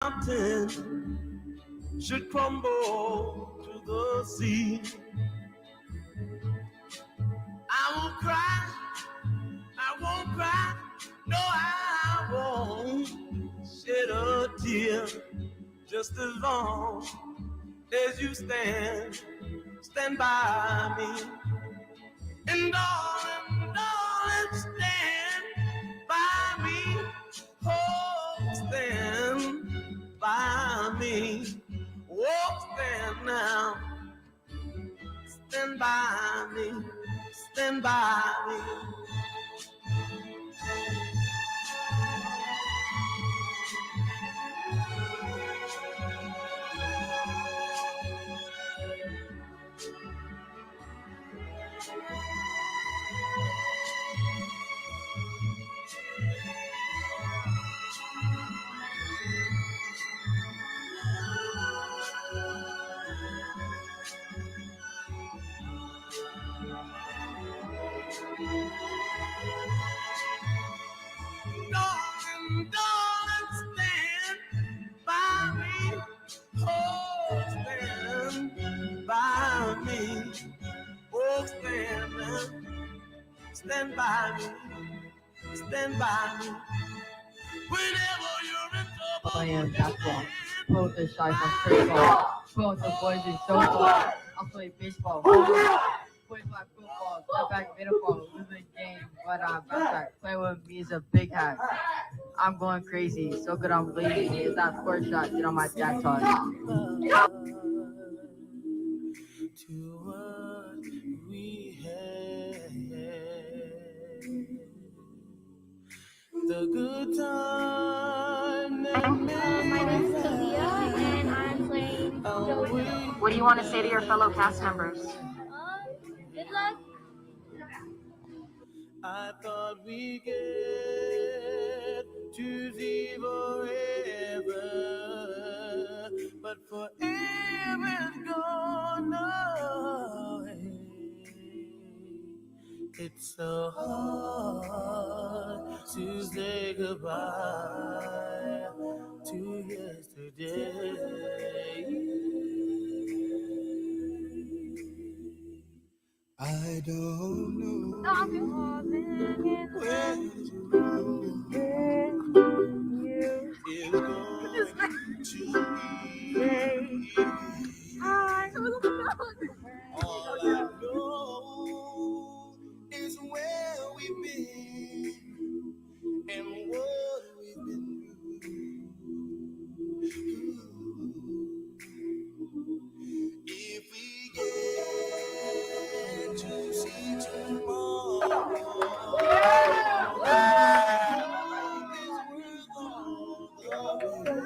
mountain should crumble to the sea. I won't cry, I won't cry, no, I won't shed a tear just as long as you stand by me. And darling, darling, stand by me. Oh, stand by me. Oh, stand now. Stand by me. Stand by me. Darling, darling, stand by me. Oh, stand by me. Oh, stand by me. Stand by me. Whenever you're in trouble. Playing basketball. Both the shy from baseball. Both the boys in softball. I'll play baseball. Play my football. Step back middle, lose the game. But I'm backtrack. Play with me is a big hat. I'm going crazy. So good I'm lazy. It's that score shot. Get on my dad talk. To what we had, the good time that My name is Sophia, and I'm playing Joey. What do you want to say to your fellow cast members? Good luck. I thought we get to see forever, but forever's gone away. It's so hard to say goodbye to yesterday. I don't know where you is going to be. All I know is where we've been and what we've been through. If we get to see tomorrow, it's worth all the wait.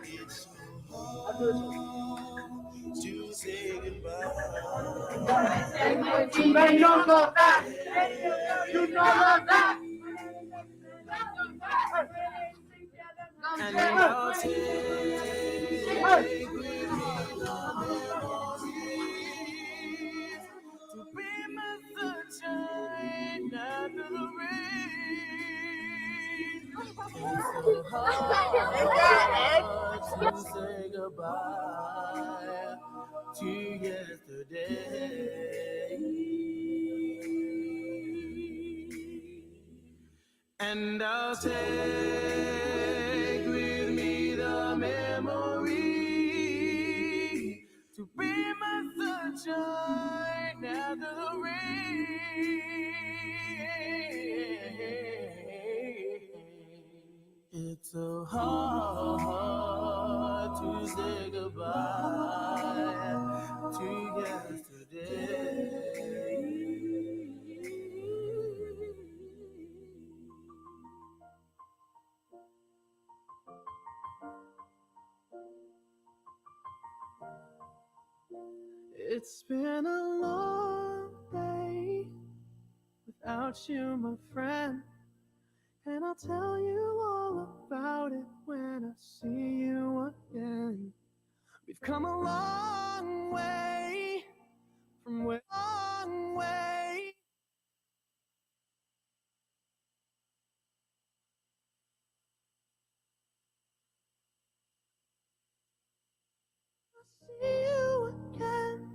It's so hard to say goodbye. You know that. You know that. And I'll take with me the memories to bring my sunshine after the rain. It's so hard to say goodbye to yesterday. And I'll take with me the memory to be my sunshine after the rain. It's so hard to say goodbye to yesterday. It's been a long day without you, my friend, and I'll tell you all about it when I see you again. We've come a long way from where long way. see you again.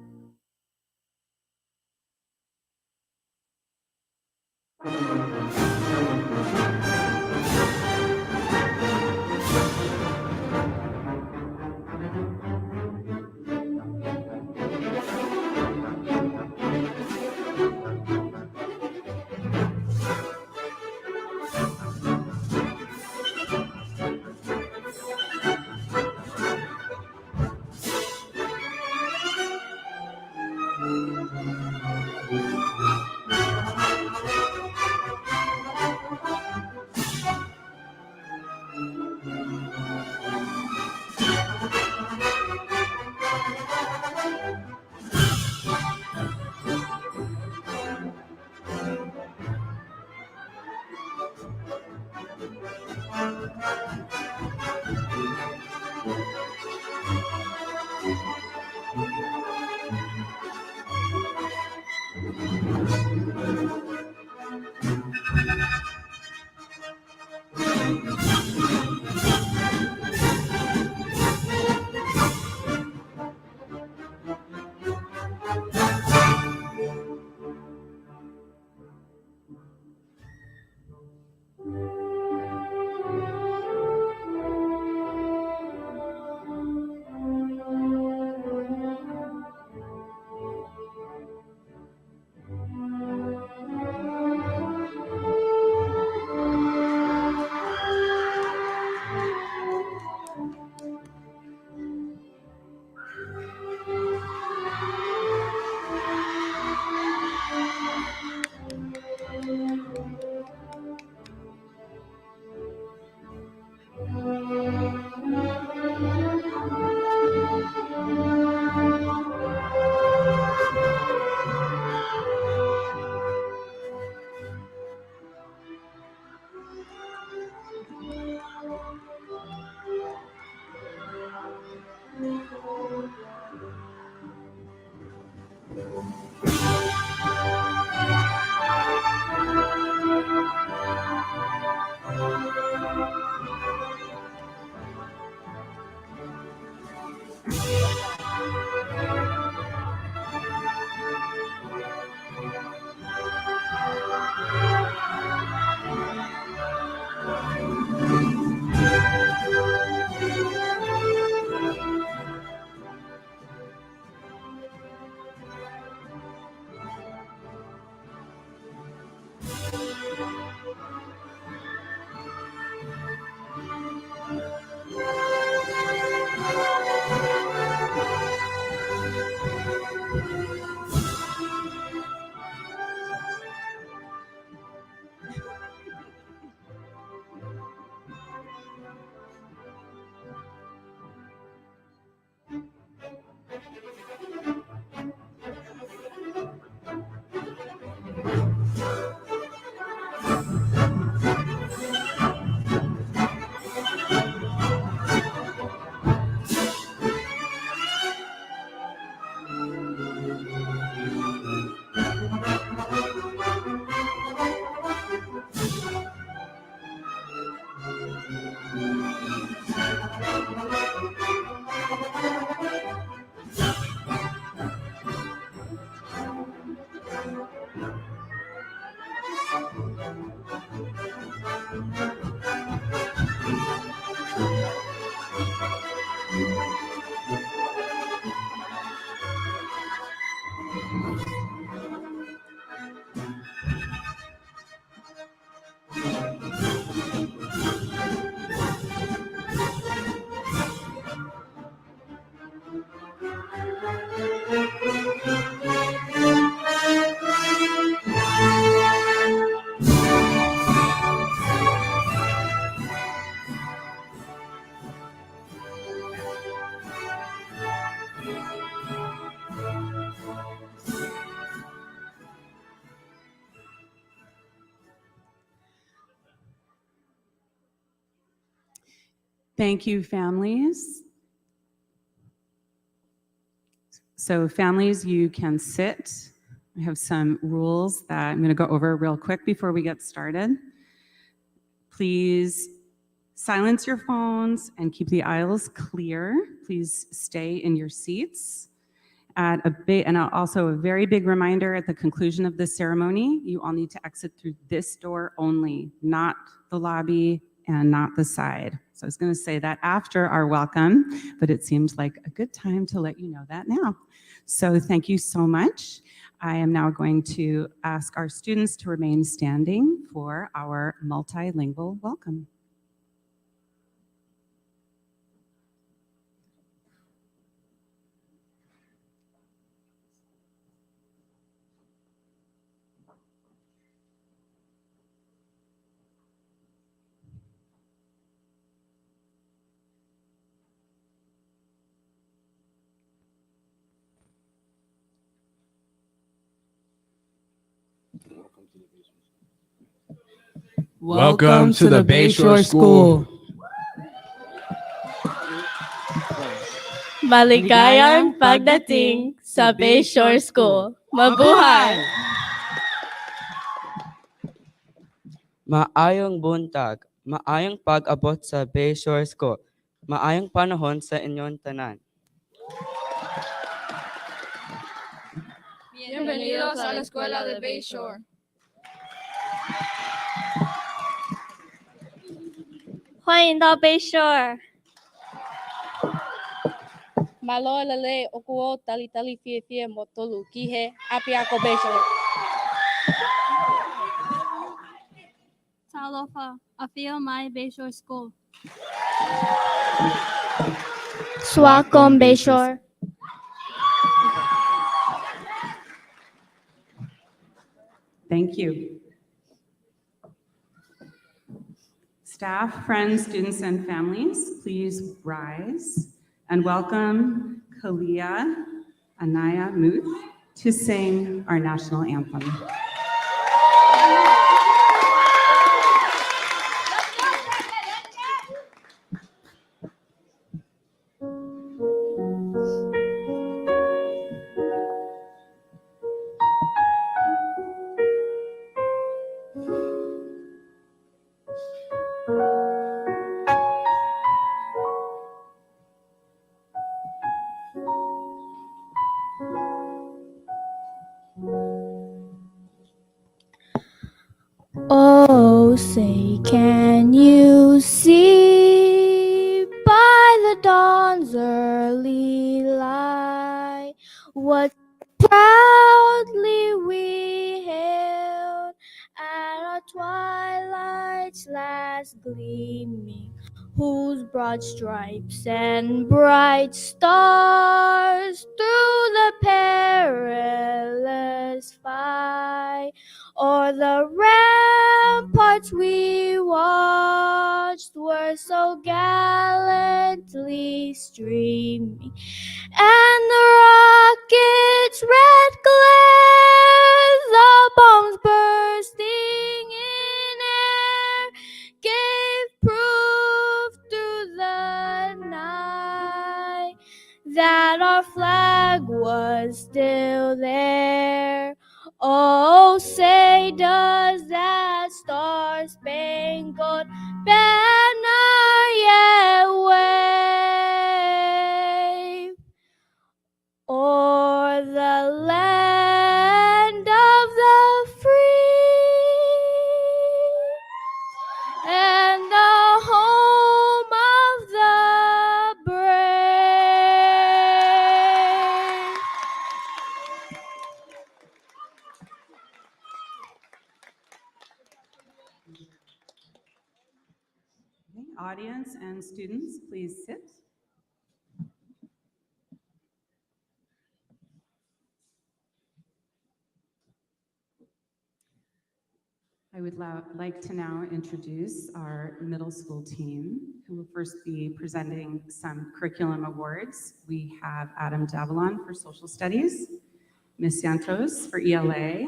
Thank you, families. So families, you can sit. I have some rules that I'm going to go over real quick before we get started. Please Silence your phones and keep the aisles clear. Please stay in your seats. And also a very big reminder at the conclusion of this ceremony, you all need to exit through this door only, not the lobby and not the side. So I was going to say that after our welcome, but it seemed like a good time to let you know that now. So thank you so much. I am now going to ask our students to remain standing for our multilingual welcome. Welcome to the Bayshore School. Maligayang pagdating sa Bayshore School. Mabuhay! Maayong buntag, maayong pag-abot sa Bayshore School, maayong panahon sa inyong tanan. Bienvenidos a la Escuela de Bayshore. 欢迎到 Bayshore。 Malo lale okuo tali tali fie fie motolu kihe api ako Bayshore. Talofa, Afio Mai Bayshore School. Swakom Bayshore. Thank you. Staff, friends, students, and families, please rise and welcome Kalia Anaya Muth to sing our national anthem. Oh, say, can you see by the dawn's early light what proudly we hailed at our twilight's last gleaming, whose broad stripes and bright stars through the perilous fight o'er the ramparts we watched were so gallantly streaming, and the rocket's red glare, the bombs bursting in air, gave proof through the night that our flag was still there. Oh, say does that star-spangled banner yet wave o'er the land of the free and the home of the brave? Okay, audience and students, please sit. I would like to now introduce our middle school team, who will first be presenting some curriculum awards. We have Adam Davalon for Social Studies, Ms. Santos for ELA,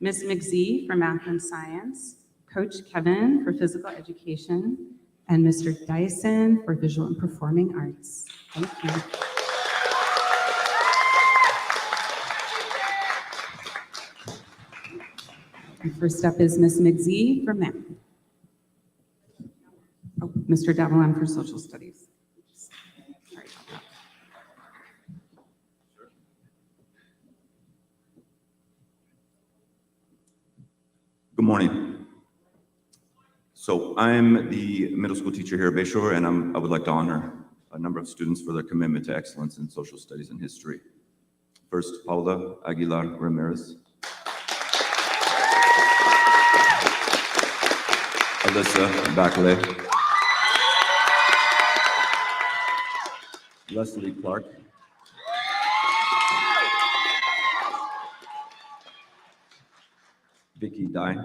Ms. McZee for Math and Science, Coach Kevin for Physical Education, and Mr. Dyson for Visual and Performing Arts. Thank you. And first up is Ms. McZee for Math. Oh, Mr. Davalan for social studies. Sorry about that. Good morning. So I'm the middle school teacher here at Bayshore, and I would like to honor a number of students for their commitment to excellence in social studies and history. First, Paula Aguilar Ramirez. Alyssa Backley. Leslie Clark. Vicky Dye.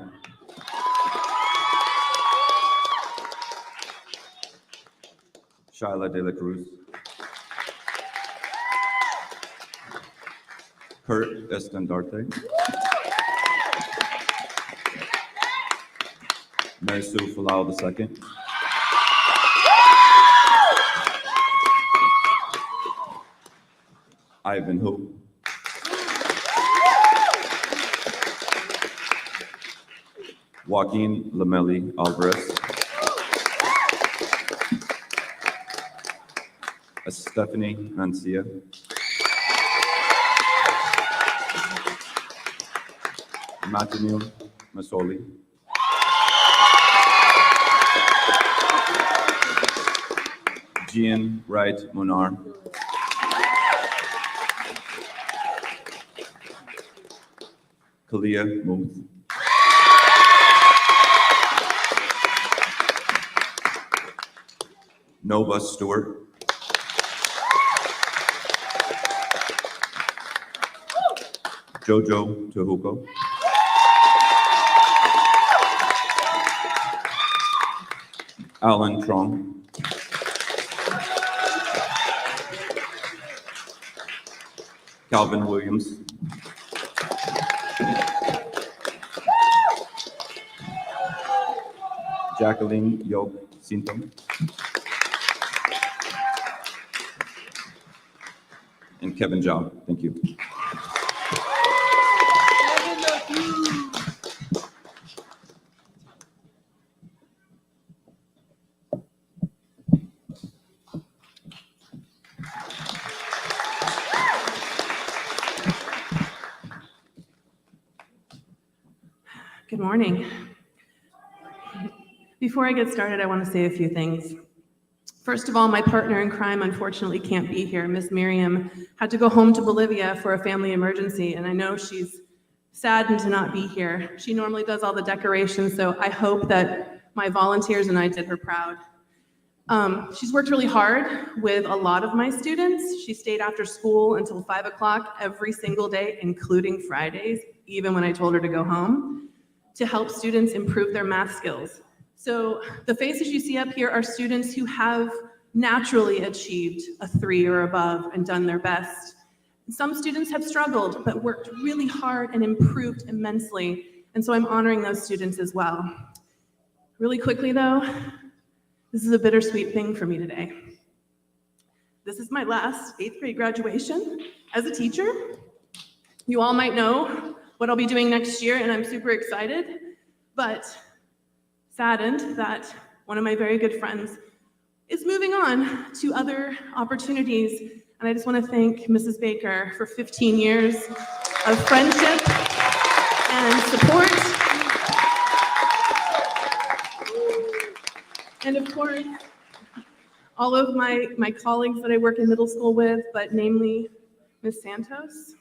Shyla De La Cruz. Kurt Estandarte. Mary Sue Falau II. Ivan Hu. Joaquin Lamelli Alvarez. Stephanie Mancia. Matthew Masoli. Gian Wright Munar. Kalia Muth. Nova Stewart. Jojo Tehuko. Alan Trong. Calvin Williams. Jacqueline Yoke Sinton. And Kevin Zhao. Thank you. Good morning. Before I get started, I want to say a few things. First of all, my partner in crime unfortunately can't be here. Miss Miriam had to go home to Bolivia for a family emergency, and I know she's saddened to not be here. She normally does all the decorations, so I hope that my volunteers and I did her proud. She's worked really hard with a lot of my students. She stayed after school until 5 o'clock every single day, including Fridays, even when I told her to go home, to help students improve their math skills. So the faces you see up here are students who have naturally achieved a 3 or above and done their best. Some students have struggled, but worked really hard and improved immensely. And so I'm honoring those students as well. Really quickly though, this is a bittersweet thing for me today. This is my last 8th grade graduation as a teacher. You all might know what I'll be doing next year, and I'm super excited, but saddened that one of my very good friends is moving on to other opportunities. And I just want to thank Mrs. Baker for 15 years of friendship and support. And of course, all of my colleagues that I work in middle school with, but namely Ms. Santos.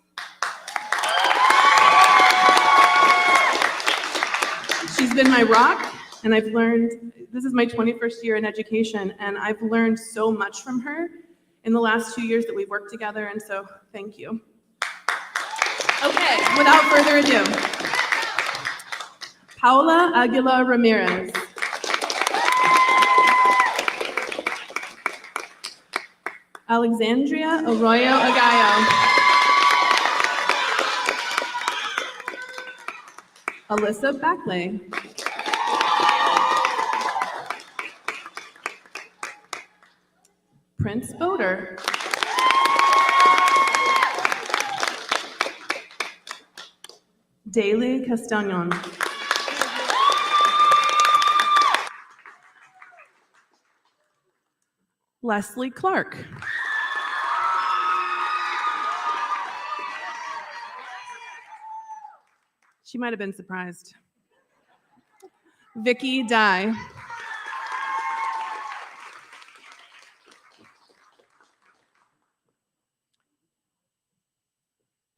She's been my rock, and I've learned, this is my 21st year in education, and I've learned so much from her in the last 2 years that we've worked together, and so thank you. Okay, without further ado, Paula Aguilar Ramirez. Alexandria Arroyo Agallo. Alyssa Backley. Prince Boder. Daly Castañon. Leslie Clark. She might have been surprised. Vicky Dye.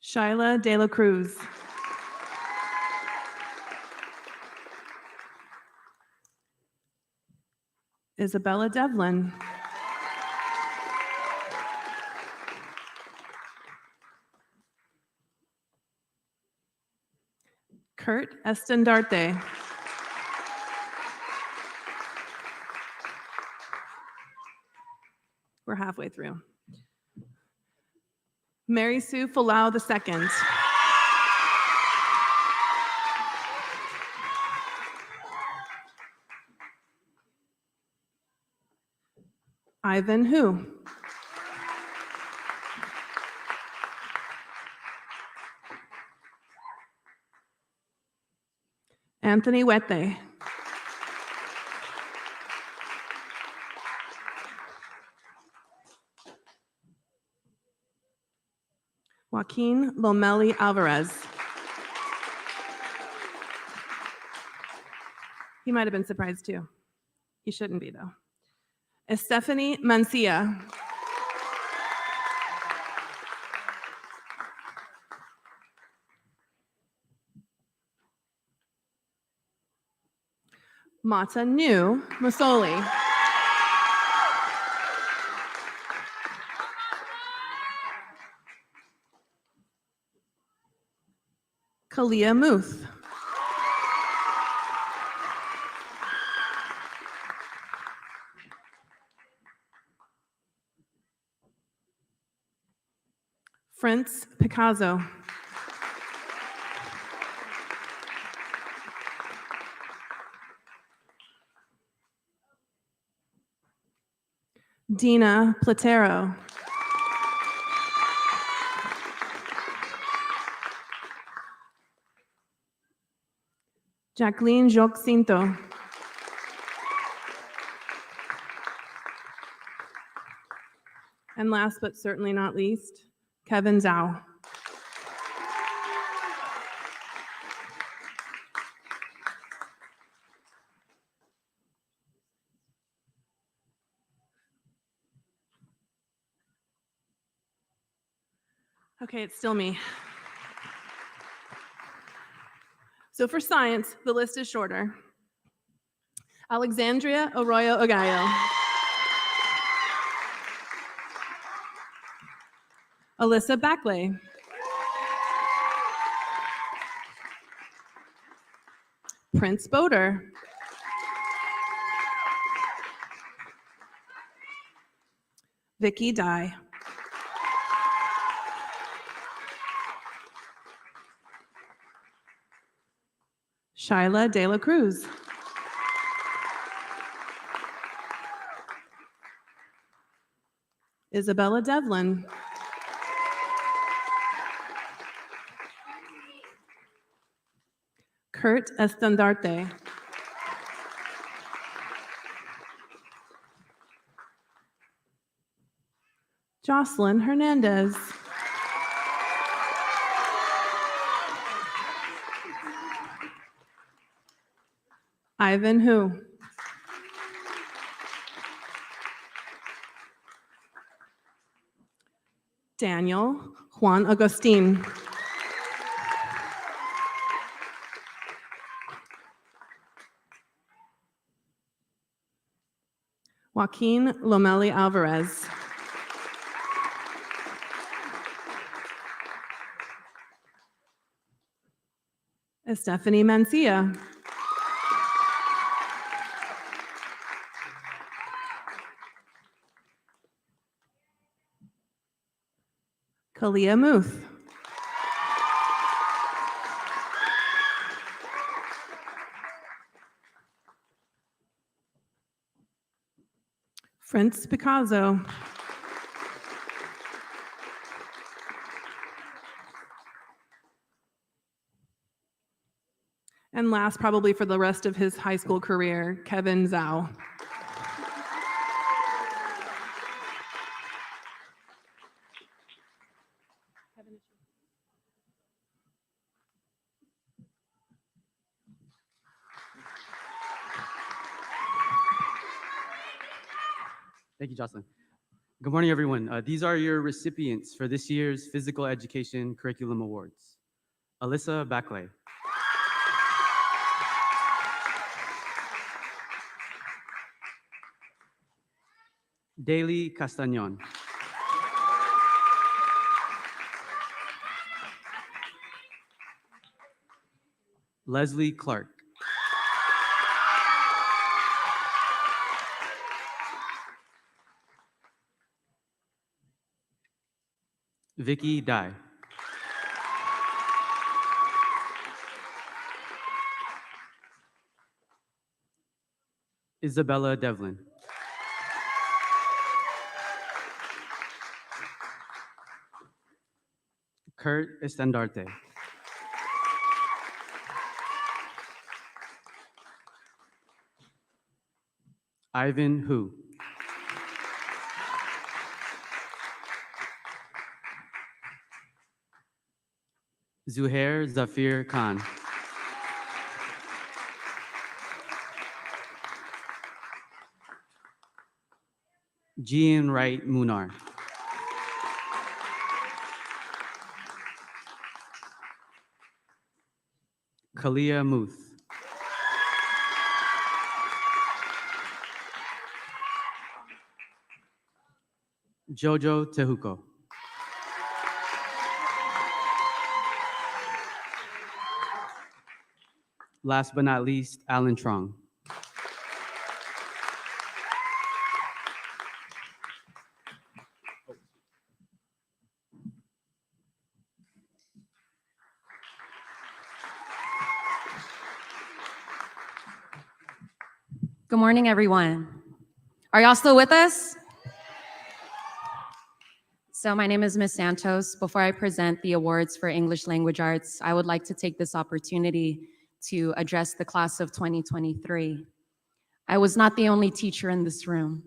Shyla De La Cruz. Isabella Devlin. Kurt Estendarte. We're halfway through. Mary Sue Folau II. Ivan Hu. Anthony Wete. Joaquin Lomeli Alvarez. He might have been surprised too. He shouldn't be though. Estefany Mancia. Mata Nu Musoli. Kalia Muth. Frantz Picasso. Dina Platero. Jacqueline Jocinto. And last but certainly not least, Kevin Zhao. Okay, it's still me. So for science, the list is shorter. Alexandria Arroyo Ogallo. Alyssa Backley. Prince Boder. Vicky Dye. Shyla De La Cruz. Isabella Devlin. Kurt Estendarte. Jocelyn Hernandez. Ivan Hu. Daniel Juan Agustin. Joaquin Lomeli Alvarez. Estefany Mancia. Kalia Muth. Frantz Picasso. And last, probably for the rest of his high school career, Kevin Zhao. Thank you, Jocelyn. Good morning, everyone. These are your recipients for this year's Physical Education Curriculum Awards. Alyssa Backley. Daly Castañon. Leslie Clark. Vicky Dye. Isabella Devlin. Kurt Estandarte. Ivan Hu. Zuhair Zafir Khan. Jean Wright Munar. Kalia Muth. Jojo Tehuko. Last but not least, Alan Trong. Good morning, everyone. Are y'all still with us? So my name is Ms. Santos. Before I present the awards for English Language Arts, I would like to take this opportunity to address the class of 2023. I was not the only teacher in this room.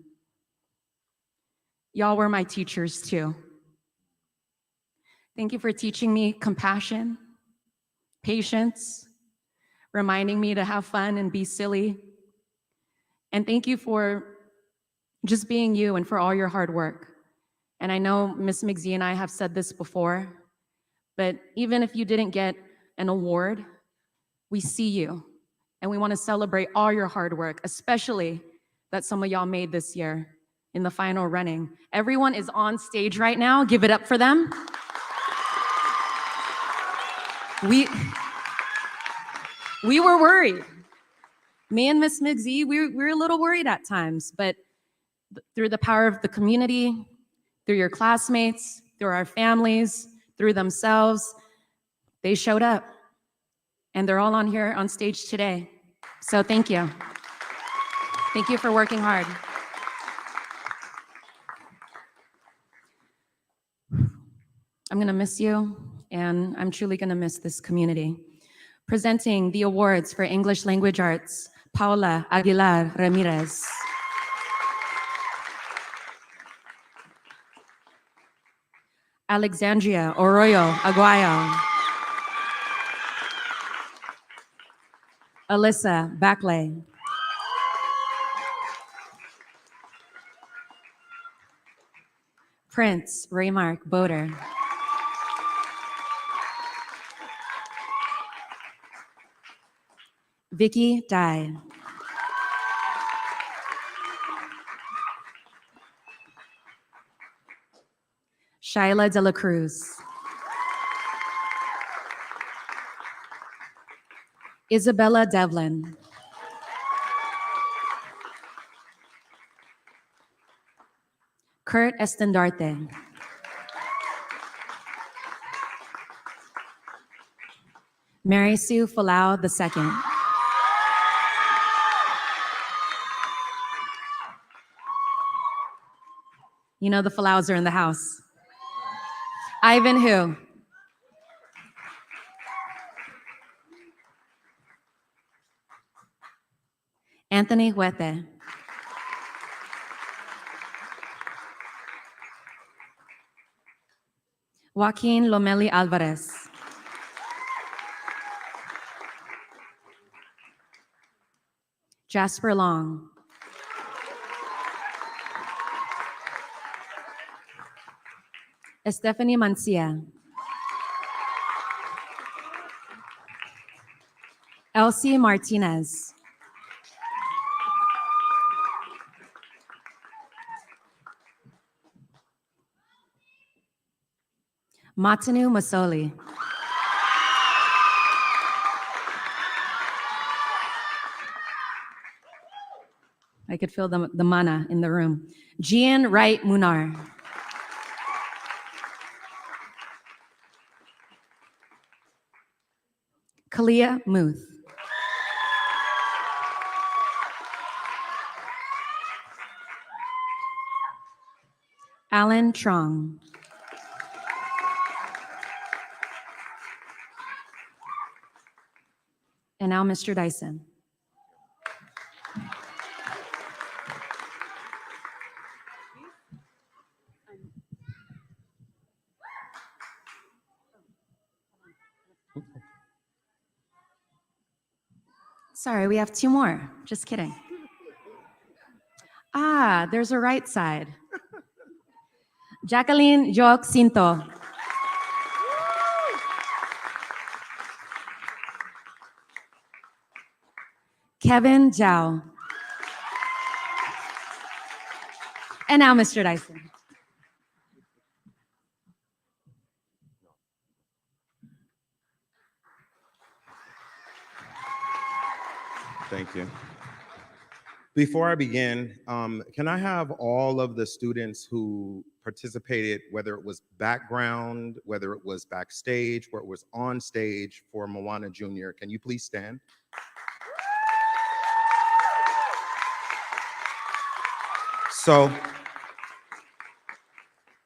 Y'all were my teachers too. Thank you for teaching me compassion, patience, reminding me to have fun and be silly. And thank you for just being you and for all your hard work. And I know Ms. McZee and I have said this before, but even if you didn't get an award, we see you and we want to celebrate all your hard work, especially that some of y'all made this year in the final running. Everyone is on stage right now. Give it up for them. We were worried. Me and Ms. McZee, we were a little worried at times, but through the power of the community, through your classmates, through our families, through themselves, they showed up. And they're all on here on stage today. So thank you. Thank you for working hard. I'm gonna miss you, and I'm truly gonna miss this community. Presenting the awards for English Language Arts, Paula Aguilar Ramirez. Alexandria Arroyo Aguayo. Alyssa Backley. Prince Raymark Boder. Vicky Dye. Shyla De La Cruz. Isabella Devlin. Kurt Estandarte. Mary Sue Falau II. You know the Falaus are in the house. Ivan Hu. Anthony Huete. Joaquin Lomeli Alvarez. Jasper Long. Stephanie Mancia. Elsie Martinez. Matanu Masoli. I could feel the mana in the room. Gian Wright Munar. Kalia Muth. Alan Trong. And now Mr. Dyson. Sorry, we have two more. Just kidding. Ah, there's a right side. Jacqueline Joc Cinto. Kevin Zhao. And now Mr. Dyson. Thank you. Before I begin, can I have all of the students who participated, whether it was background, whether it was backstage, whether it was on stage for Moana Junior, can you please stand? So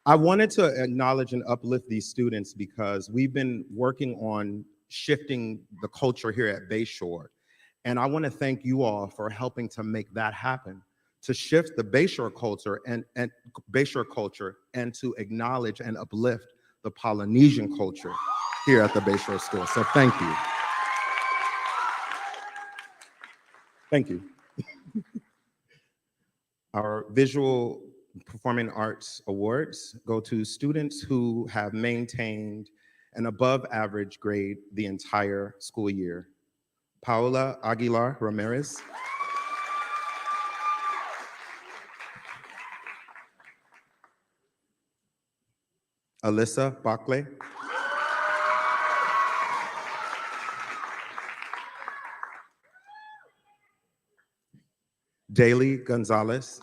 I wanted to acknowledge and uplift these students because we've been working on shifting the culture here at Bayshore. And I want to thank you all for helping to make that happen, to shift the Bayshore culture and to acknowledge and uplift the Polynesian culture here at the Bayshore School. So thank you. Thank you. Our Visual Performing Arts Awards go to students who have maintained an above average grade the entire school year. Paola Aguilar Ramirez. Alyssa Bachle. Daly Gonzalez.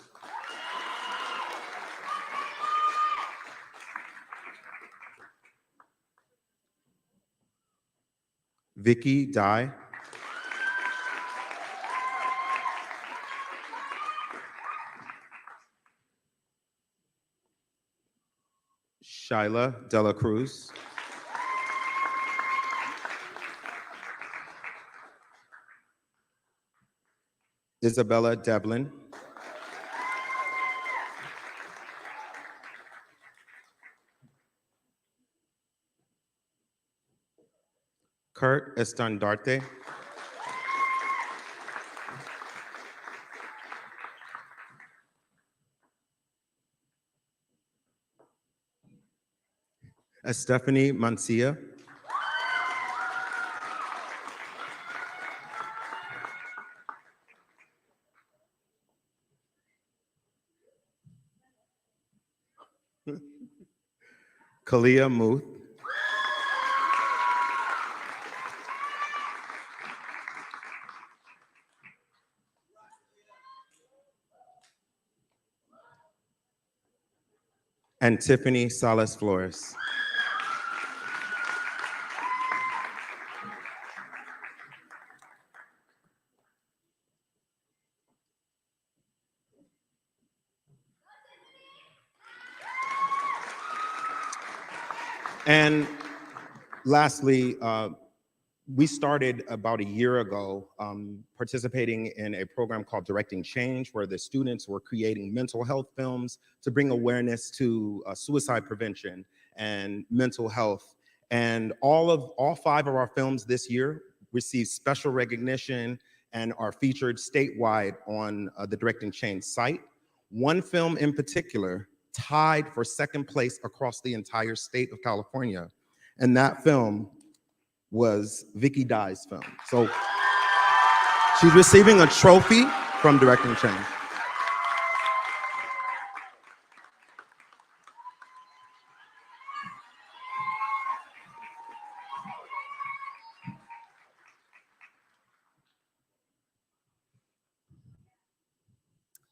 Vicky Dye. Shyla Dela Cruz. Isabella Devlin. Kurt Estandarte. Stephanie Mancia. Kalia Muth. And Tiffany Salas Flores. And lastly, we started about a year ago participating in a program called Directing Change, where the students were creating mental health films to bring awareness to suicide prevention and mental health. And all 5 of our films this year received special recognition and are featured statewide on the Directing Change site. One film in particular tied for second place across the entire state of California. And that film was Vicky Dye's film. So she's receiving a trophy from Directing Change.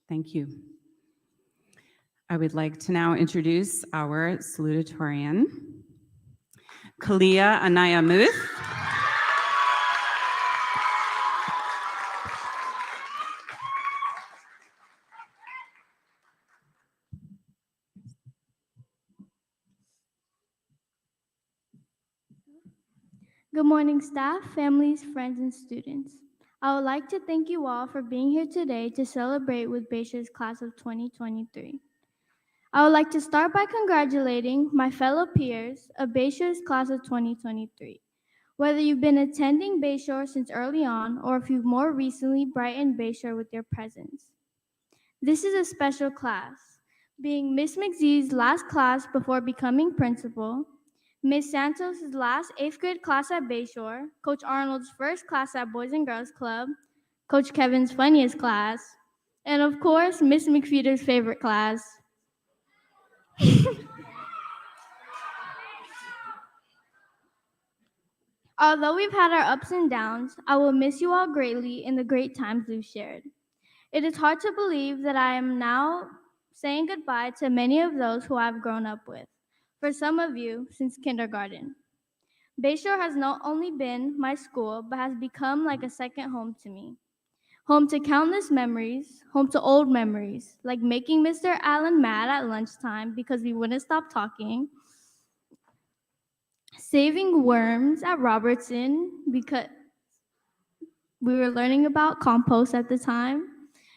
Thank you. I would like to now introduce our salutatorian, Kalia Anaya Muth. Good morning, staff, families, friends, and students. I would like to thank you all for being here today to celebrate with Bayshore's class of 2023. I would like to start by congratulating my fellow peers of Bayshore's class of 2023. Whether you've been attending Bayshore since early on, or if you've more recently brightened Bayshore with your presence. This is a special class, being Miss McZee's last class before becoming principal, Ms. Santos' last 8th grade class at Bayshore, Coach Arnold's first class at Boys and Girls Club, Coach Kevin's funniest class, and of course, Miss McFeeder's favorite class. Although we've had our ups and downs, I will miss you all greatly in the great times we've shared. It is hard to believe that I am now saying goodbye to many of those who I've grown up with. For some of you, since kindergarten. Bayshore has not only been my school, but has become like a second home to me. Home to countless memories, home to old memories, like making Mr. Allen mad at lunchtime because we wouldn't stop talking, saving worms at Robertson because we were learning about compost at the time,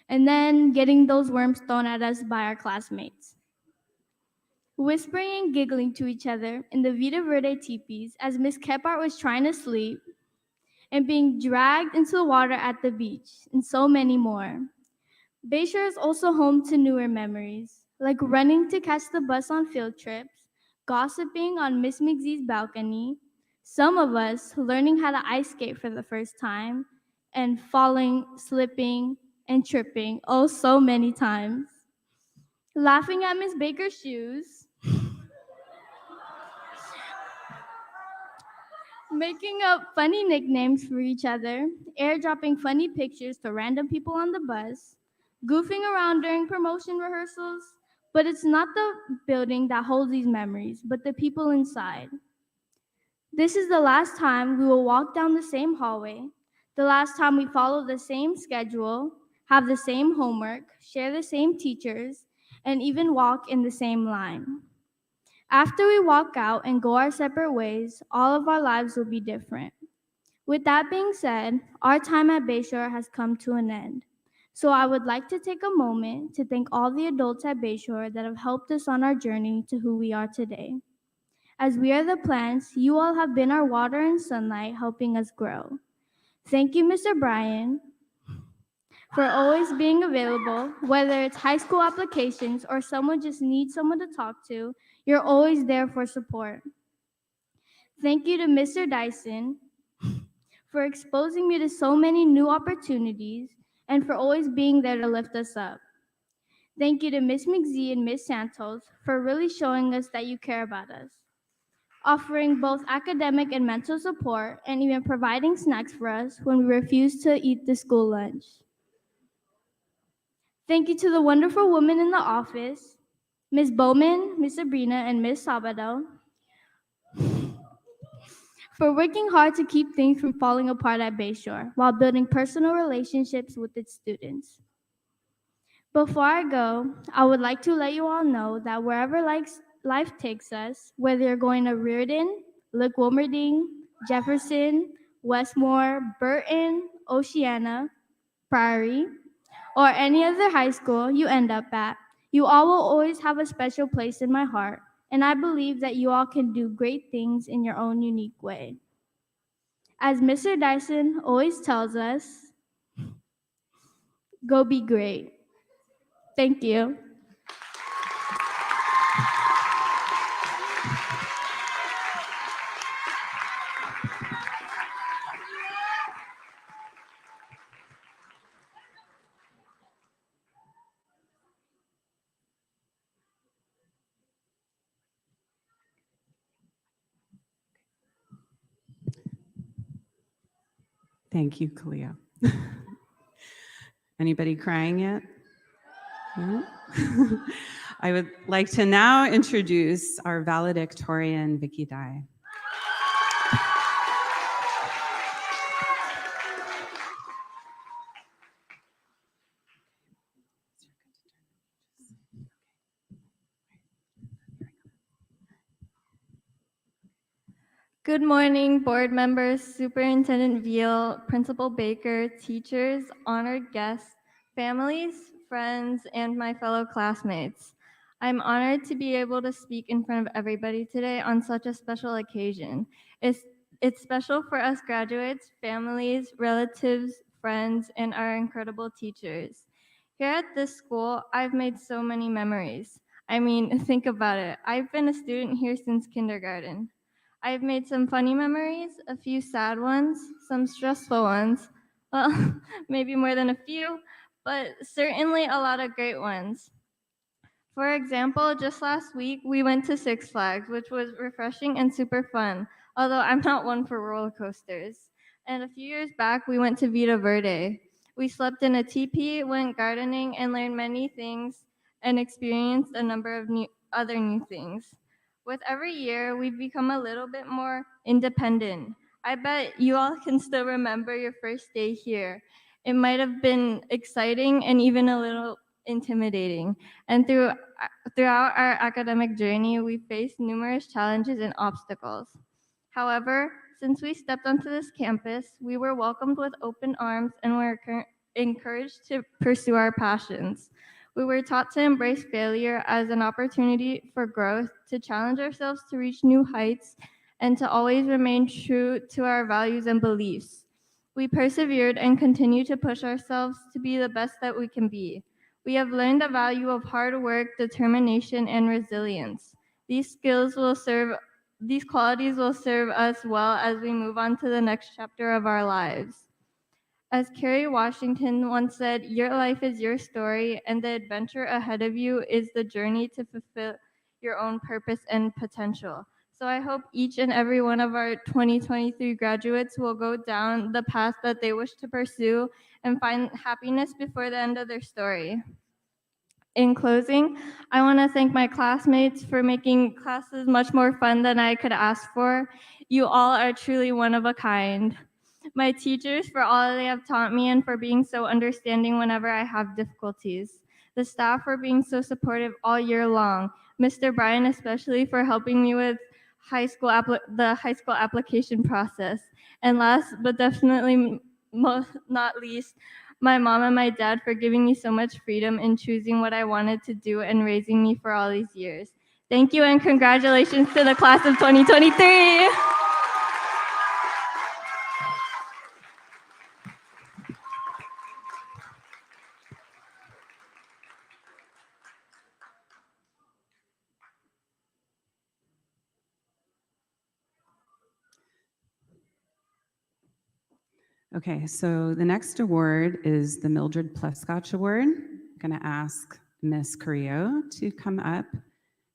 and then getting those worms thrown at us by our classmates. Whispering and giggling to each other in the Vita Verde teepees as Miss Kephart was trying to sleep, and being dragged into the water at the beach, and so many more. Bayshore is also home to newer memories, like running to catch the bus on field trips, gossiping on Miss McZee's balcony, some of us learning how to ice skate for the first time, and falling, slipping, and tripping, oh so many times. Laughing at Miss Baker's shoes, making up funny nicknames for each other, airdropping funny pictures to random people on the bus, goofing around during promotion rehearsals, but it's not the building that holds these memories, but the people inside. This is the last time we will walk down the same hallway, the last time we follow the same schedule, have the same homework, share the same teachers, and even walk in the same line. After we walk out and go our separate ways, all of our lives will be different. With that being said, our time at Bayshore has come to an end. So I would like to take a moment to thank all the adults at Bayshore that have helped us on our journey to who we are today. As we are the plants, you all have been our water and sunlight helping us grow. Thank you, Mr. Bryan, for always being available, whether it's high school applications or someone just needs someone to talk to, you're always there for support. Thank you to Mr. Dyson for exposing me to so many new opportunities and for always being there to lift us up. Thank you to Miss McZee and Miss Santos for really showing us that you care about us, offering both academic and mental support, and even providing snacks for us when we refused to eat the school lunch. Thank you to the wonderful women in the office, Ms. Bowman, Ms. Sabrina, and Ms. Sabado, for working hard to keep things from falling apart at Bayshore while building personal relationships with its students. Before I go, I would like to let you all know that wherever life takes us, whether you're going to Reardon, Lick Wilmerding, Jefferson, Westmore, Burton, Oceana, Prairie, or any other high school you end up at, you all will always have a special place in my heart, and I believe that you all can do great things in your own unique way. As Mr. Dyson always tells us, go be great. Thank you. Thank you, Kalia. Anybody crying yet? No? I would like to now introduce our valedictorian, Vicky Dye. Good morning, board members, Superintendent Veal, Principal Baker, teachers, honored guests, families, friends, and my fellow classmates. I'm honored to be able to speak in front of everybody today on such a special occasion. It's special for us graduates, families, relatives, friends, and our incredible teachers. Here at this school, I've made so many memories. I mean, think about it. I've been a student here since kindergarten. I've made some funny memories, a few sad ones, some stressful ones, well, maybe more than a few, but certainly a lot of great ones. For example, just last week, we went to Six Flags, which was refreshing and super fun, although I'm not one for roller coasters. And a few years back, we went to Vita Verde. We slept in a teepee, went gardening, and learned many things and experienced a number of other new things. With every year, we've become a little bit more independent. I bet you all can still remember your first day here. It might have been exciting and even a little intimidating. And throughout our academic journey, we faced numerous challenges and obstacles. However, since we stepped onto this campus, we were welcomed with open arms and were encouraged to pursue our passions. We were taught to embrace failure as an opportunity for growth, to challenge ourselves to reach new heights, and to always remain true to our values and beliefs. We persevered and continue to push ourselves to be the best that we can be. We have learned the value of hard work, determination, and resilience. These qualities will serve us well as we move on to the next chapter of our lives. As Kerry Washington once said, your life is your story, and the adventure ahead of you is the journey to fulfill your own purpose and potential. So I hope each and every one of our 2023 graduates will go down the path that they wish to pursue and find happiness before the end of their story. In closing, I want to thank my classmates for making classes much more fun than I could ask for. You all are truly one of a kind. My teachers for all they have taught me and for being so understanding whenever I have difficulties. The staff for being so supportive all year long. Mr. Bryan especially for helping me with the high school application process. And last but definitely not least, my mom and my dad for giving me so much freedom in choosing what I wanted to do and raising me for all these years. Thank you and congratulations to the class of 2023. Okay, so the next award is the Mildred Pleskotch Award. I'm going to ask Miss Carrillo to come up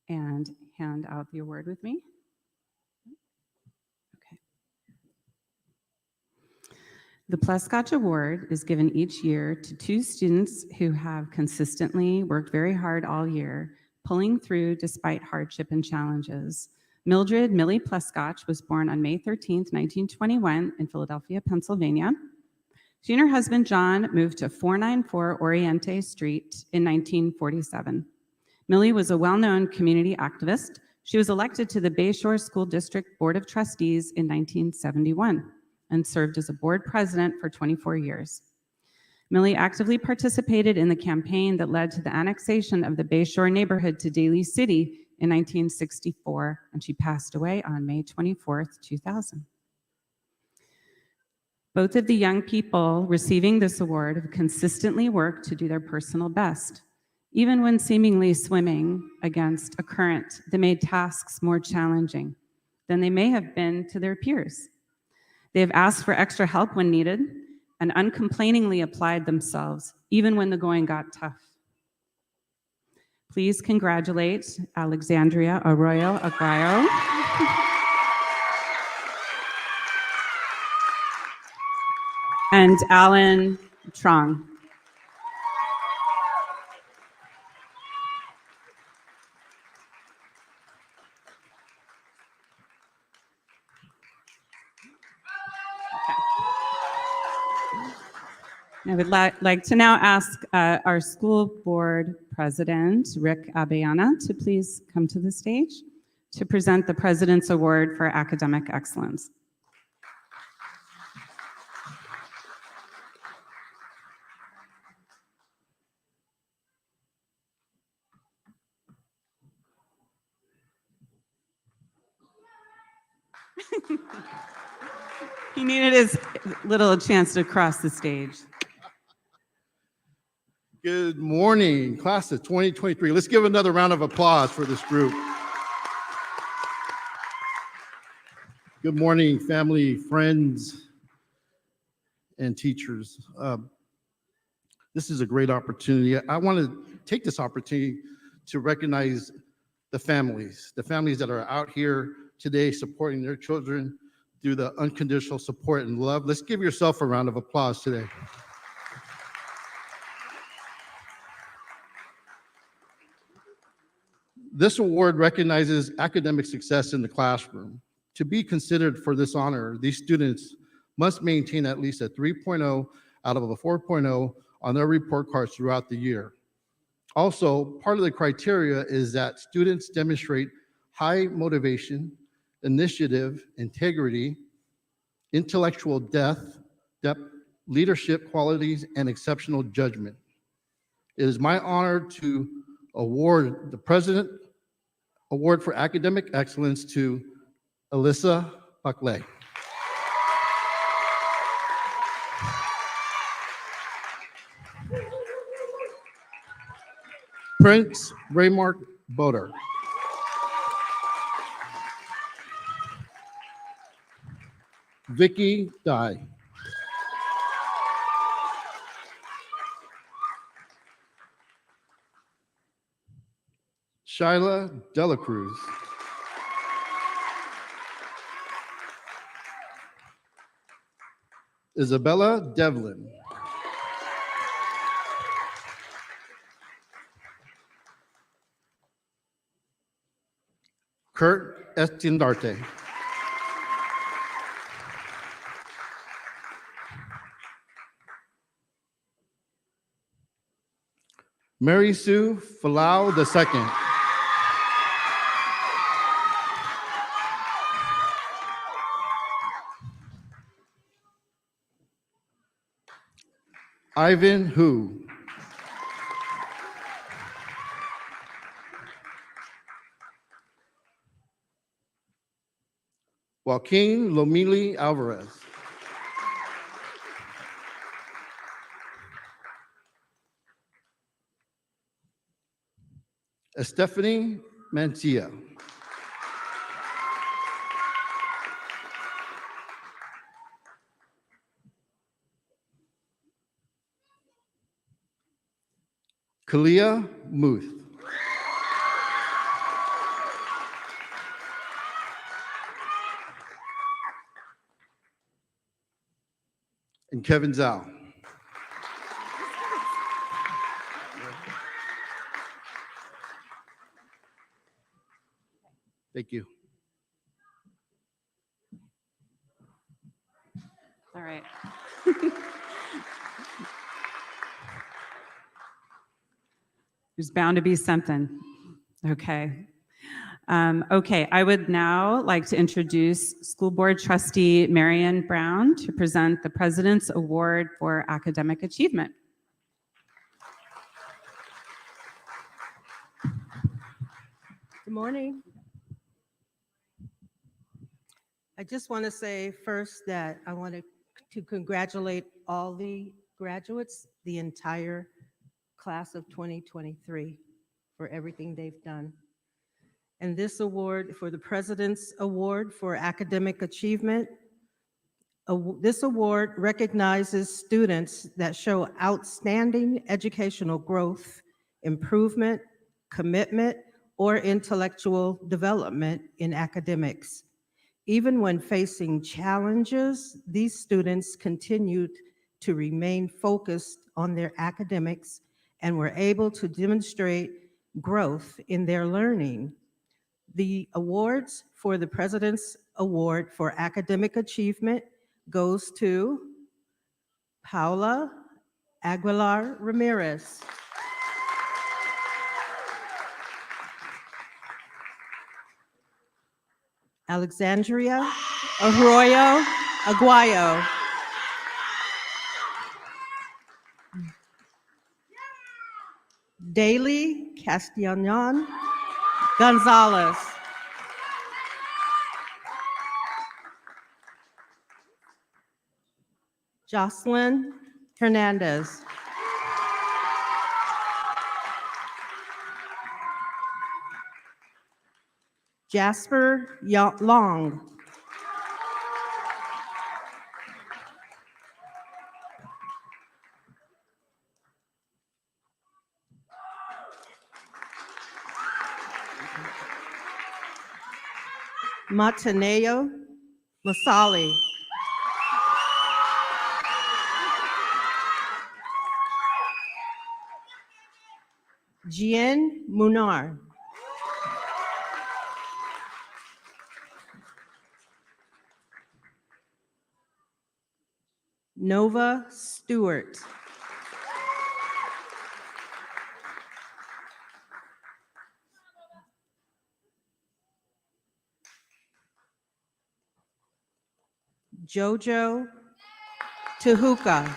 and hand out the award with me. Okay. The Pleskotch Award is given each year to 2 students who have consistently worked very hard all year, pulling through despite hardship and challenges. Mildred Millie Pleskotch was born on May 13th, 1921 in Philadelphia, Pennsylvania. She and her husband, John, moved to 494 Oriente Street in 1947. Millie was a well-known community activist. She was elected to the Bayshore School District Board of Trustees in 1971 and served as a board president for 24 years. Millie actively participated in the campaign that led to the annexation of the Bayshore neighborhood to Daly City in 1964, and she passed away on May 24th, 2000. Both of the young people receiving this award have consistently worked to do their personal best, even when seemingly swimming against a current that made tasks more challenging than they may have been to their peers. They have asked for extra help when needed and uncomplainingly applied themselves, even when the going got tough. Please congratulate Alexandria Arroyo Aguayo. and Alan Trong. I would like to now ask our school board president, Rick Abeyana, to please come to the stage to present the President's Award for Academic Excellence. He needed his little chance to cross the stage. Good morning, class of 2023. Let's give another round of applause for this group. Good morning, family, friends, and teachers. This is a great opportunity. I want to take this opportunity to recognize the families that are out here today supporting their children through the unconditional support and love. Let's give yourself a round of applause today. This award recognizes academic success in the classroom. To be considered for this honor, these students must maintain at least a 3.0 out of a 4.0 on their report cards throughout the year. Also, part of the criteria is that students demonstrate high motivation, initiative, integrity, intellectual depth, leadership qualities, and exceptional judgment. It is my honor to award the President Award for Academic Excellence to Alyssa Buckley. Prince Raymark Boder. Vicky Dye. Shyla Delacruz. Isabella Devlin. Kurt Estindarte. Mary Sue Falau II. Ivan Hu. Joaquin Lomili Alvarez. Stephanie Mancia. Kalia Muth. And Kevin Zhao. Thank you. All right. There's bound to be something. Okay. Okay, I would now like to introduce School Board Trustee Marion Brown to present the President's Award for Academic Achievement. Good morning. I just want to say first that I want to congratulate all the graduates, the entire class of 2023 for everything they've done. And this award for the President's Award for Academic Achievement, this award recognizes students that show outstanding educational growth, improvement, commitment, or intellectual development in academics. Even when facing challenges, these students continued to remain focused on their academics and were able to demonstrate growth in their learning. The awards for the President's Award for Academic Achievement goes to Paula Aguilar Ramirez. Alexandria Arroyo Aguayo. Daly Castellanon Gonzalez. Jocelyn Hernandez. Jasper Long. Mataneo Masali. Jean Munar. Nova Stewart. Jojo Tehuka.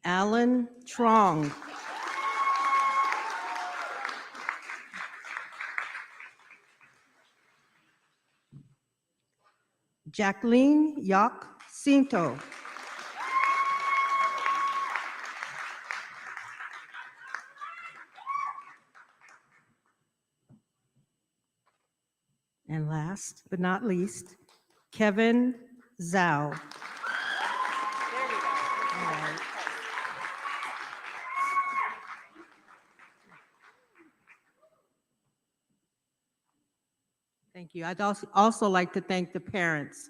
Alan Trong. Jacqueline Yok Cinto. And last but not least, Kevin Zhao. Thank you. I'd also like to thank the parents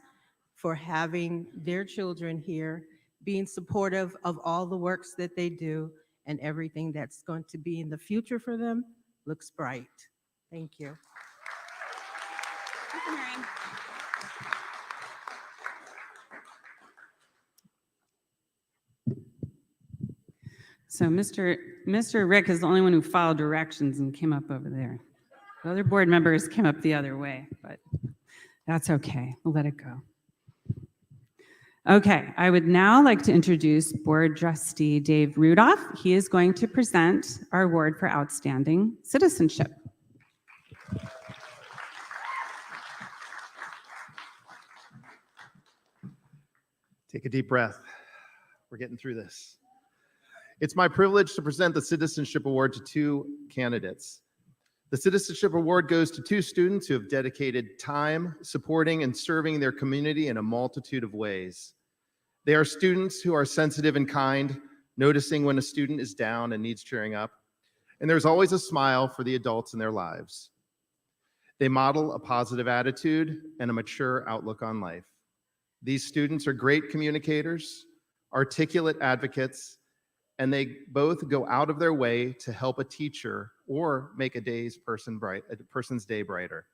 for having their children here, being supportive of all the works that they do, and everything that's going to be in the future for them looks bright. Thank you. So Mr. Rick is the only one who followed directions and came up over there. The other board members came up the other way, but that's okay. We'll let it go. Okay, I would now like to introduce Board Trustee Dave Rudolph. He is going to present our award for outstanding citizenship. Take a deep breath. We're getting through this. It's my privilege to present the Citizenship Award to two candidates. The Citizenship Award goes to two students who have dedicated time supporting and serving their community in a multitude of ways. They are students who are sensitive and kind, noticing when a student is down and needs cheering up, and there's always a smile for the adults in their lives. They model a positive attitude and a mature outlook on life. These students are great communicators, articulate advocates, and they both go out of their way to help a teacher or make a person's day brighter.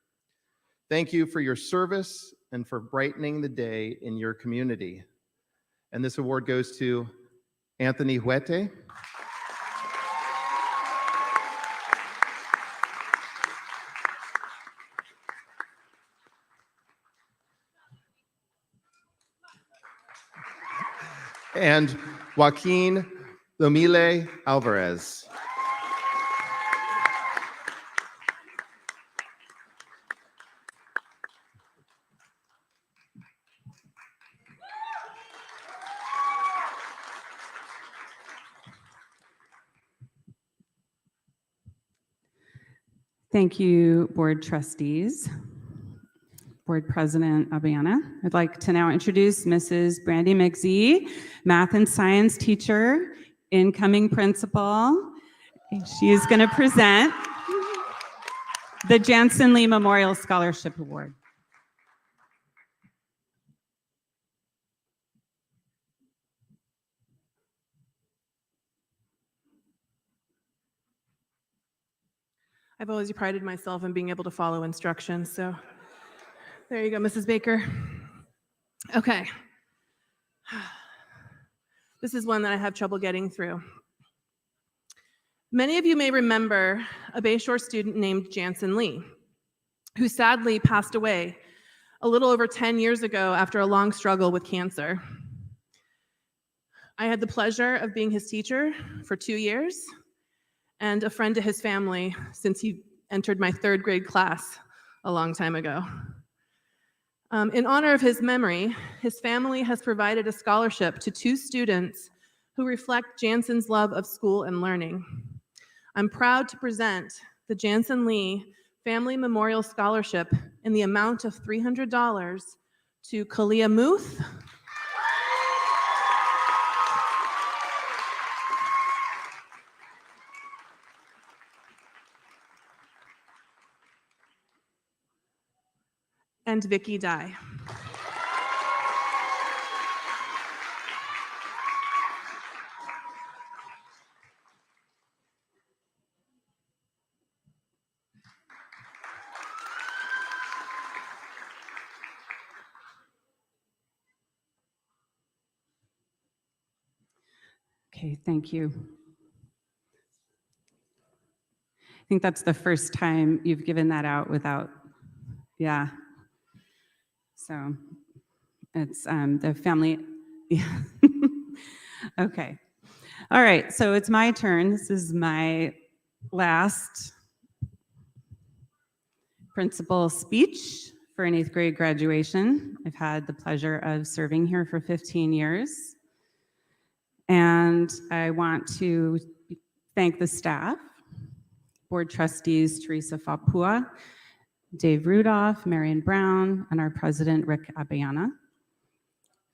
Thank you for your service and for brightening the day in your community. And this award goes to Anthony Huete, and Joaquin Lomile Alvarez. Thank you, board trustees. Board President Abayana. I'd like to now introduce Mrs. Brandy McZee, math and science teacher, incoming principal. She is going to present the Jansen Lee Memorial Scholarship Award. I've always prided myself in being able to follow instructions, so there you go, Mrs. Baker. Okay. This is one that I have trouble getting through. Many of you may remember a Bayshore student named Jansen Lee, who sadly passed away a little over 10 years ago after a long struggle with cancer. I had the pleasure of being his teacher for 2 years and a friend to his family since he entered my 3rd grade class a long time ago. In honor of his memory, his family has provided a scholarship to 2 students who reflect Jansen's love of school and learning. I'm proud to present the Jansen Lee Family Memorial Scholarship in the amount of $300 to Kalia Muth, and Vicky Dye. Okay, thank you. I think that's the first time you've given that out without, yeah. So it's the family, yeah. Okay. All right, so it's my turn. This is my last principal speech for an 8th grade graduation. I've had the pleasure of serving here for 15 years. And I want to thank the staff, board trustees Teresa Fapua, Dave Rudolph, Marion Brown, and our president, Rick Abayana,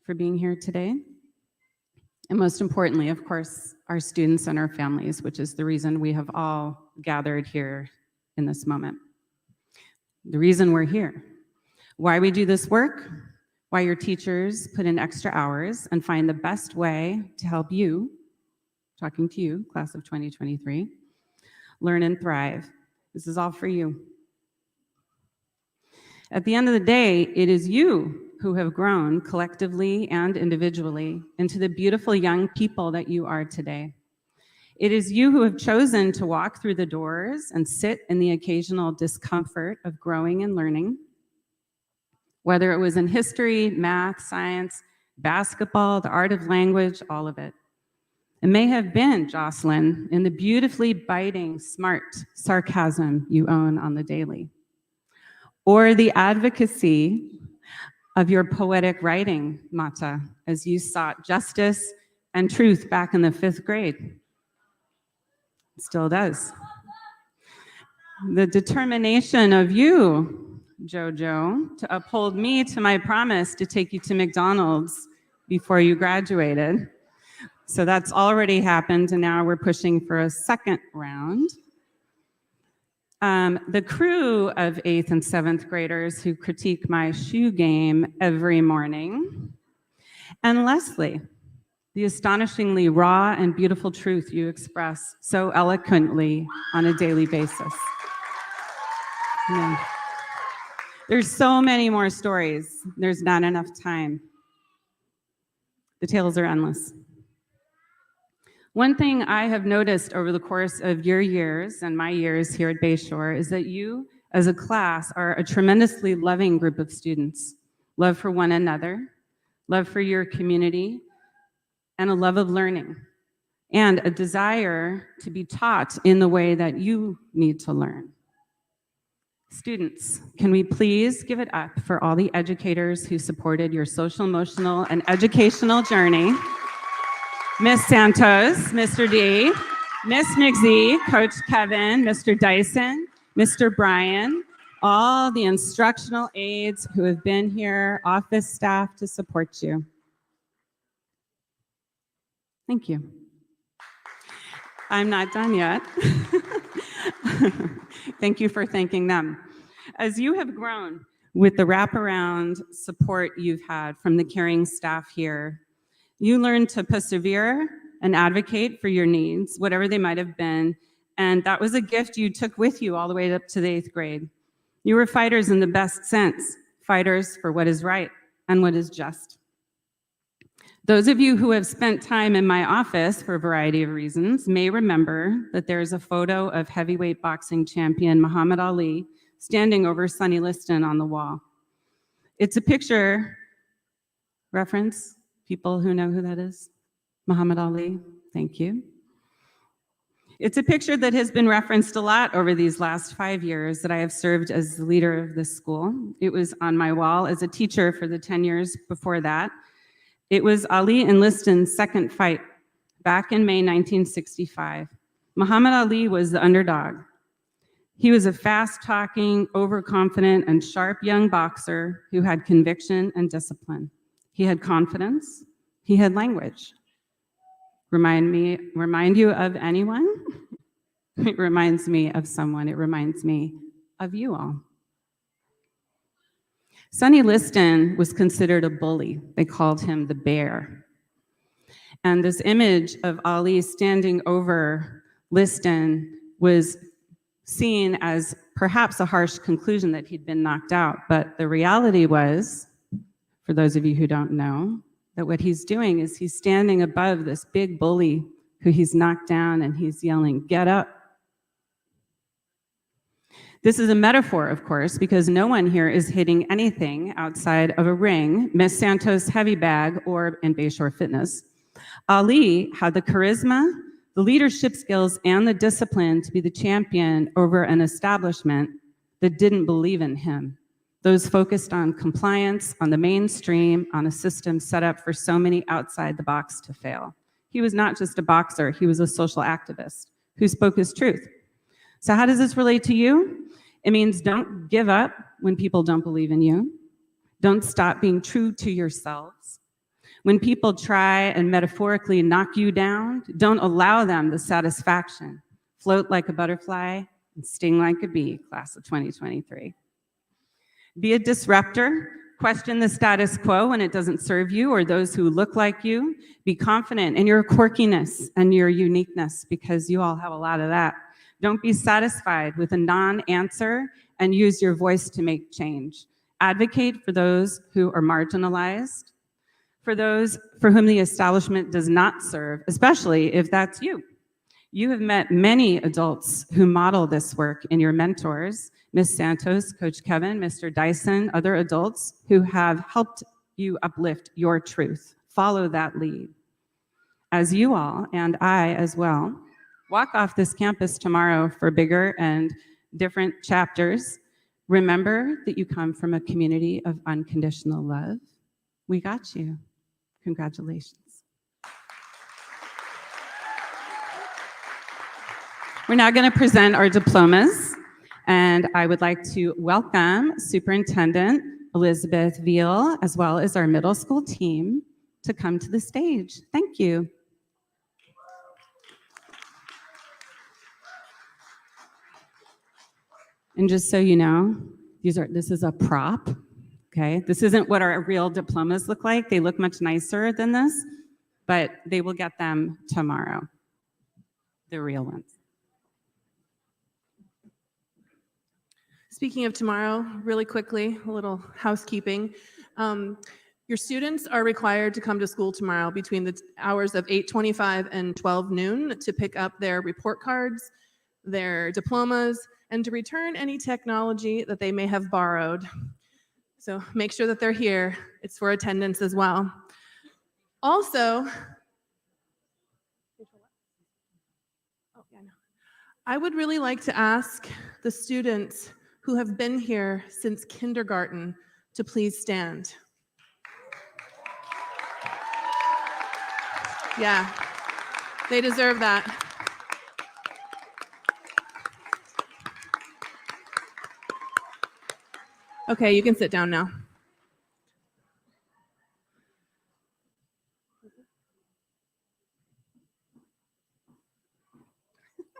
for being here today. And most importantly, of course, our students and our families, which is the reason we have all gathered here in this moment. The reason we're here, why we do this work, why your teachers put in extra hours and find the best way to help you, talking to you, class of 2023, learn and thrive. This is all for you. At the end of the day, it is you who have grown collectively and individually into the beautiful young people that you are today. It is you who have chosen to walk through the doors and sit in the occasional discomfort of growing and learning. Whether it was in history, math, science, basketball, the art of language, all of it. It may have been, Jocelyn, in the beautifully biting, smart sarcasm you own on the daily. Or the advocacy of your poetic writing, Mata, as you sought justice and truth back in the 5th grade. It still does. The determination of you, Jojo, to uphold me to my promise to take you to McDonald's before you graduated. So that's already happened, and now we're pushing for a 2nd round. The crew of 8th and 7th graders who critique my shoe game every morning. And Leslie, the astonishingly raw and beautiful truth you express so eloquently on a daily basis. Yeah. There's so many more stories. There's not enough time. The tales are endless. One thing I have noticed over the course of your years and my years here at Bayshore is that you, as a class, are a tremendously loving group of students. Love for one another, love for your community, and a love of learning, and a desire to be taught in the way that you need to learn. Students, can we please give it up for all the educators who supported your social, emotional, and educational journey? Ms. Santos, Mr. D, Ms. McZee, Coach Kevin, Mr. Dyson, Mr. Brian, all the instructional aides who have been here, office staff to support you. Thank you. I'm not done yet. Thank you for thanking them. As you have grown with the wraparound support you've had from the caring staff here, you learned to persevere and advocate for your needs, whatever they might have been, and that was a gift you took with you all the way up to the 8th grade. You were fighters in the best sense, fighters for what is right and what is just. Those of you who have spent time in my office for a variety of reasons may remember that there is a photo of heavyweight boxing champion Muhammad Ali standing over Sonny Liston on the wall. It's a picture, reference, people who know who that is? Muhammad Ali, thank you. It's a picture that has been referenced a lot over these last 5 years that I have served as the leader of this school. It was on my wall as a teacher for the 10 years before that. It was Ali and Liston's second fight back in May 1965. Muhammad Ali was the underdog. He was a fast-talking, overconfident, and sharp young boxer who had conviction and discipline. He had confidence. He had language. Remind you of anyone? It reminds me of someone. It reminds me of you all. Sonny Liston was considered a bully. They called him the bear. And this image of Ali standing over Liston was seen as perhaps a harsh conclusion that he'd been knocked out. But the reality was, for those of you who don't know, that what he's doing is he's standing above this big bully who he's knocked down and he's yelling, "Get up." This is a metaphor, of course, because no one here is hitting anything outside of a ring, Miss Santos heavy bag, or in Bayshore Fitness. Ali had the charisma, the leadership skills, and the discipline to be the champion over an establishment that didn't believe in him. Those focused on compliance, on the mainstream, on a system set up for so many outside the box to fail. He was not just a boxer, he was a social activist who spoke his truth. So how does this relate to you? It means don't give up when people don't believe in you. Don't stop being true to yourselves. When people try and metaphorically knock you down, don't allow them the satisfaction. Float like a butterfly and sting like a bee, class of 2023. Be a disruptor. Question the status quo when it doesn't serve you or those who look like you. Be confident in your quirkiness and your uniqueness, because you all have a lot of that. Don't be satisfied with a non-answer and use your voice to make change. Advocate for those who are marginalized, for those for whom the establishment does not serve, especially if that's you. You have met many adults who model this work in your mentors, Ms. Santos, Coach Kevin, Mr. Dyson, other adults who have helped you uplift your truth. Follow that lead. As you all, and I as well, walk off this campus tomorrow for bigger and different chapters, remember that you come from a community of unconditional love. We got you. Congratulations. We're now going to present our diplomas, and I would like to welcome Superintendent Elizabeth Veal, as well as our middle school team, to come to the stage. Thank you. And just so you know, this is a prop, okay? This isn't what our real diplomas look like. They look much nicer than this, but they will get them tomorrow, the real ones. Speaking of tomorrow, really quickly, a little housekeeping. Your students are required to come to school tomorrow between the hours of 8:25 and 12 noon to pick up their report cards, their diplomas, and to return any technology that they may have borrowed. So make sure that they're here. It's for attendance as well. Also, I would really like to ask the students who have been here since kindergarten to please stand. Yeah, they deserve that. Okay, you can sit down now.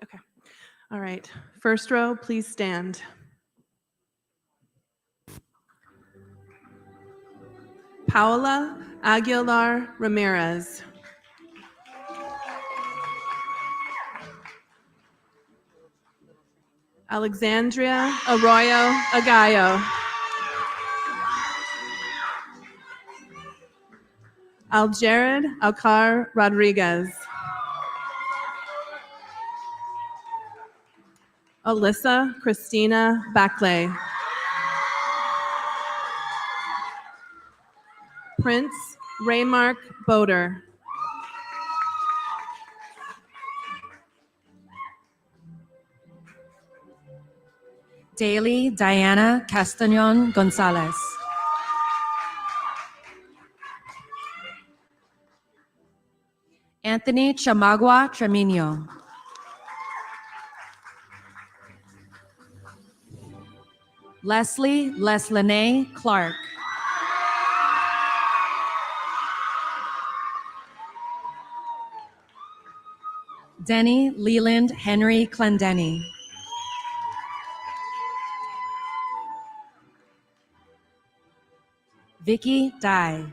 Okay. All right, first row, please stand. Paola Aguilar Ramirez. Alexandria Arroyo Agallo. Aljared Alcar Rodriguez. Alyssa Christina Backley. Prince Raymark Boder. Daly Diana Castañon Gonzalez. Anthony Chamagua Tremino. Leslie Leslene Clark. Denny Leland Henry Clendenny. Vicky Dye.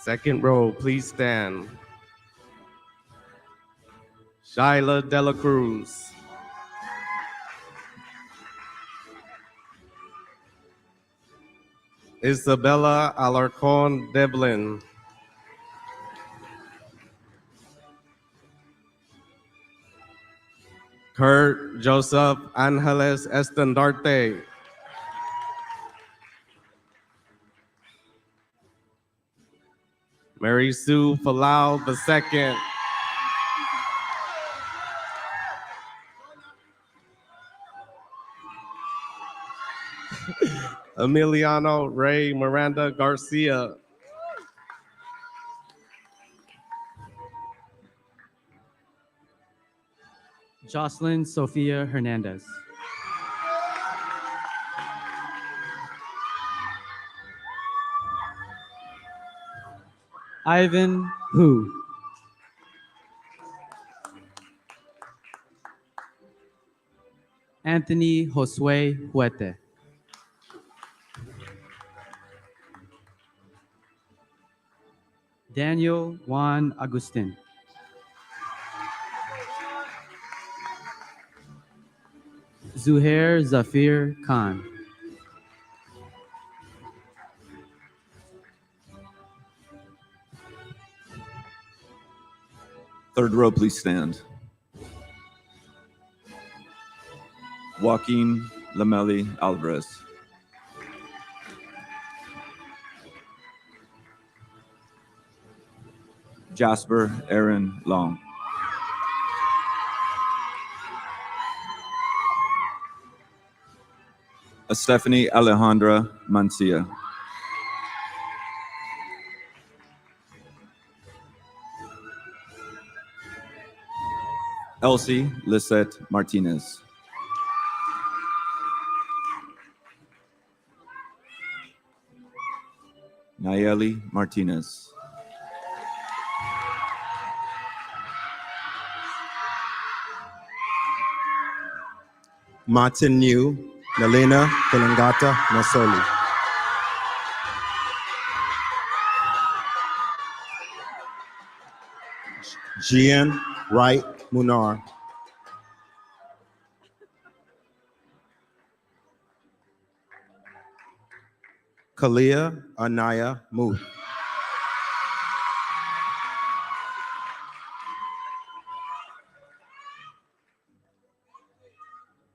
Second row, please stand. Shyla Dela Cruz. Isabella Alarcon Deblin. Kurt Joseph Angeles Estandarte. Mary Sue Falau II. Emiliano Ray Miranda Garcia. Jocelyn Sofia Hernandez. Ivan Hu. Anthony Josue Huete. Daniel Juan Agustin. Zuhair Zafir Khan. Third row, please stand. Joaquin Lameli Alvarez. Jasper Aaron Long. Stephanie Alejandra Mancia. Elsie Lisette Martinez. Nayeli Martinez. Martin New, Nalena Kalangata Nasoli. Gian Wright Munar. Kalia Anaya Muth.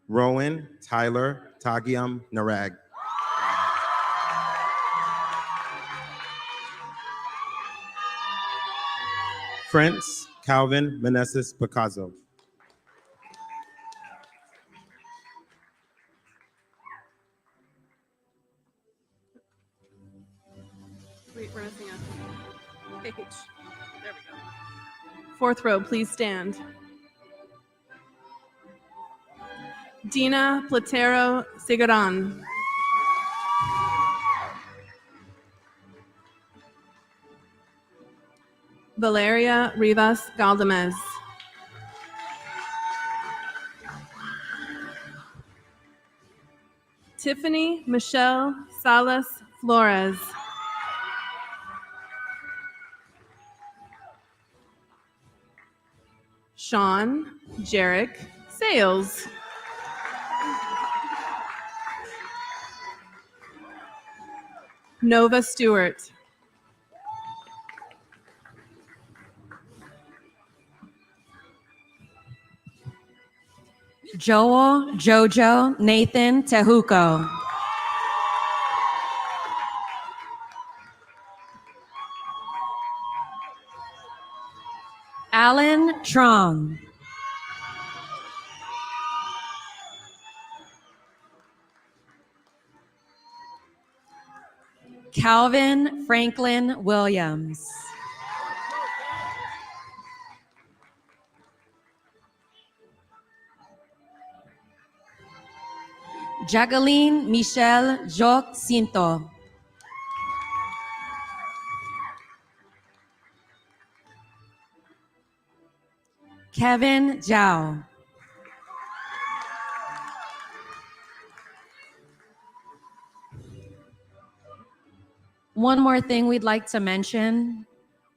Rowan Tyler Tagiam Narag. Prince Calvin Meneses Picasso. Wait, we're missing a page. There we go. Fourth row, please stand. Dina Platero Sigaran. Valeria Rivas Galdamez. Tiffany Michelle Salas Flores. Sean Jarek Sales. Nova Stewart. Joel Jojo Nathan Tehuco. Alan Trong. Calvin Franklin Williams. Jacqueline Michelle Joc Cinto. Kevin Zhao. One more thing we'd like to mention,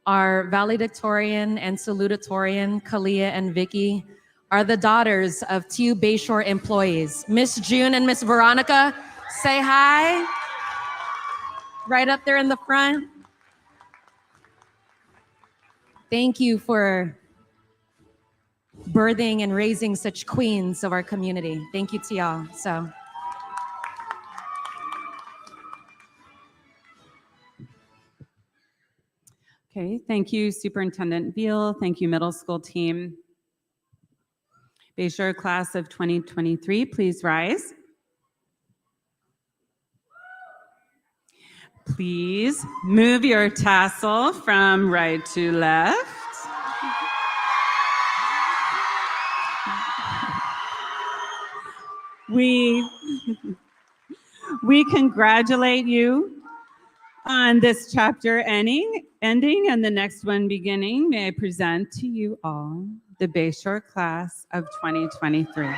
our valedictorian and salutatorian, Kalia and Vicky, are the daughters of two Bayshore employees. Miss June and Miss Veronica, say hi. Right up there in the front. Thank you for birthing and raising such queens of our community. Thank you to y'all. Okay, thank you, Superintendent Beal. Thank you, middle school team. Bayshore class of 2023, please rise. Please move your tassel from right to left. We congratulate you on this chapter ending and the next one beginning. May I present to you all the Bayshore class of 2023.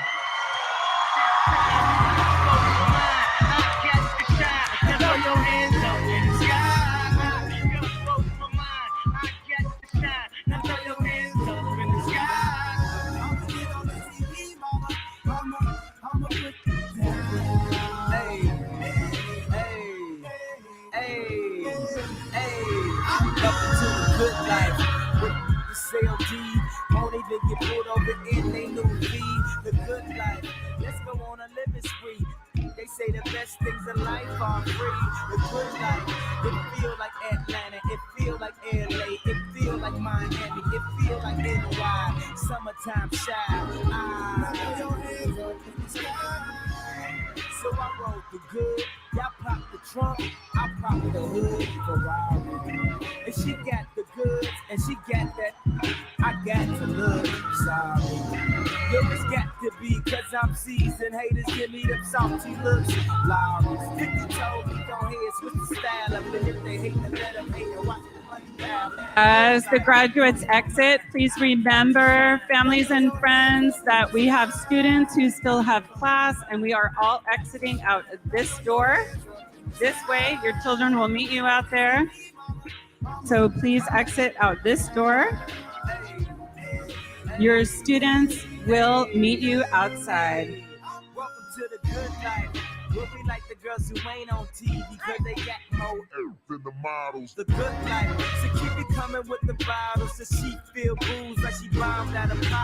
Won't even get pulled over in they new V. The good life, let's go on a living spree. They say the best things in life are free. The good life, it feel like Atlanta, it feel like LA, it feel like Miami, it feel like NY. Summertime So I rolled the good, y'all pop the trunk, I pop the hood, Ferrari. And she got the goods, and she got that, I got to look, sorry. Yo, it's got to be, cause I'm seasoned, haters give me them salty looks. Lawrence, 50 told me, go ahead, switch the style up, and if they hate, then let them hate, and watch the money down. As the graduates exit, please remember, families and friends, that we have students who still have class, and we are all exiting out this door. This way, your children will meet you out there. So please exit out this door. Your students will meet you outside. Welcome to the good life. We'll be like the girls who ain't on TV because they got more than the models. The good life. So keep it coming with the bottles. So she feel booze like she bombed out of